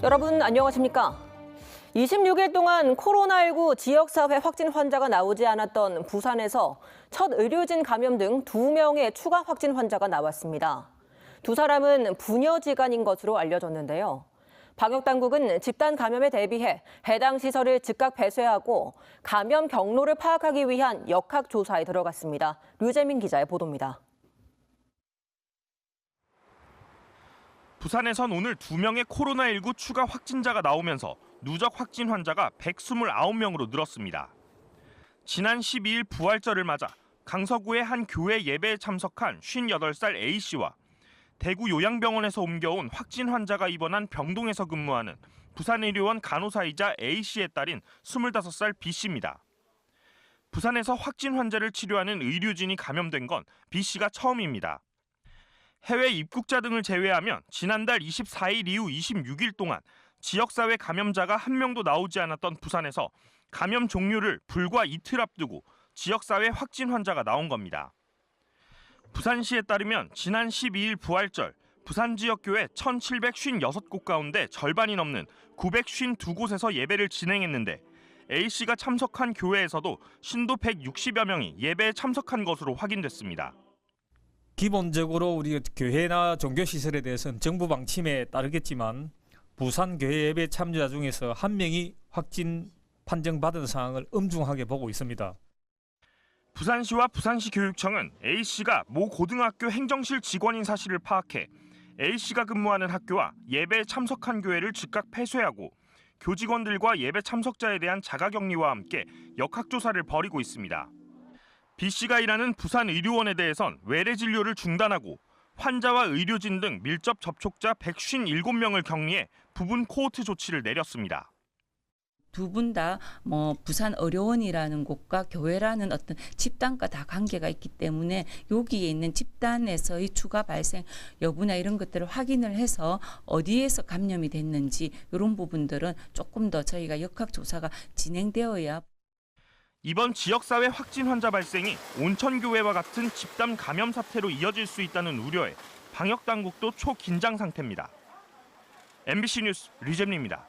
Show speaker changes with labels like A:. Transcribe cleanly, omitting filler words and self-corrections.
A: 여러분 안녕하십니까? 26일 동안 코로나19 지역사회 확진 환자가 나오지 않았던 부산에서 첫 의료진 감염 등 2명의 추가 확진 환자가 나왔습니다. 두 사람은 부녀지간인 것으로 알려졌는데요. 방역당국은 집단 감염에 대비해 해당 시설을 즉각 폐쇄하고 감염 경로를 파악하기 위한 역학조사에 들어갔습니다. 류재민 기자의 보도입니다.
B: 부산에선 오늘 2명의 코로나19 추가 확진자가 나오면서 누적 확진 환자가 129명으로 늘었습니다. 지난 12일 부활절을 맞아 강서구의 한 교회 예배에 참석한 58살 A씨와 대구 요양병원에서 옮겨온 확진 환자가 입원한 병동에서 근무하는 부산의료원 간호사이자 A씨의 딸인 25살 B씨입니다. 부산에서 확진 환자를 치료하는 의료진이 감염된 건 B씨가 처음입니다. 해외 입국자 등을 제외하면 지난달 24일 이후 26일 동안 지역사회 감염자가 한 명도 나오지 않았던 부산에서 감염 종료를 불과 이틀 앞두고 지역사회 확진 환자가 나온 겁니다. 부산시에 따르면 지난 12일 부활절 부산 지역 교회 1,756곳 가운데 절반이 넘는 952곳에서 예배를 진행했는데 A씨가 참석한 교회에서도 신도 160여 명이 예배에 참석한 것으로 확인됐습니다.
C: 기본적으로 우리 교회나 종교시설에 대해서는 정부 방침에 따르겠지만 부산 교회 예배 참여자 중에서 한 명이 확진 판정받은 상황을 엄중하게 보고 있습니다.
B: 부산시와 부산시 교육청은 A씨가 모 고등학교 행정실 직원인 사실을 파악해 A씨가 근무하는 학교와 예배에 참석한 교회를 즉각 폐쇄하고 교직원들과 예배 참석자에 대한 자가격리와 함께 역학조사를 벌이고 있습니다. B씨가 일하는 부산의료원에 대해선 외래 진료를 중단하고 환자와 의료진 등 밀접 접촉자 157명을 격리해 부분 코호트 조치를 내렸습니다.
D: 두 분 다 부산의료원이라는 곳과 교회라는 어떤 집단과 다 관계가 있기 때문에 여기에 있는 집단에서의 추가 발생 여부나 이런 것들을 확인을 해서 어디에서 감염이 됐는지 이런 부분들은 조금 더 저희가 역학조사가 진행되어야.
B: 이번 지역사회 확진 환자 발생이 온천교회와 같은 집단 감염 사태로 이어질 수 있다는 우려에 방역당국도 초긴장 상태입니다. MBC 뉴스 류재민입니다.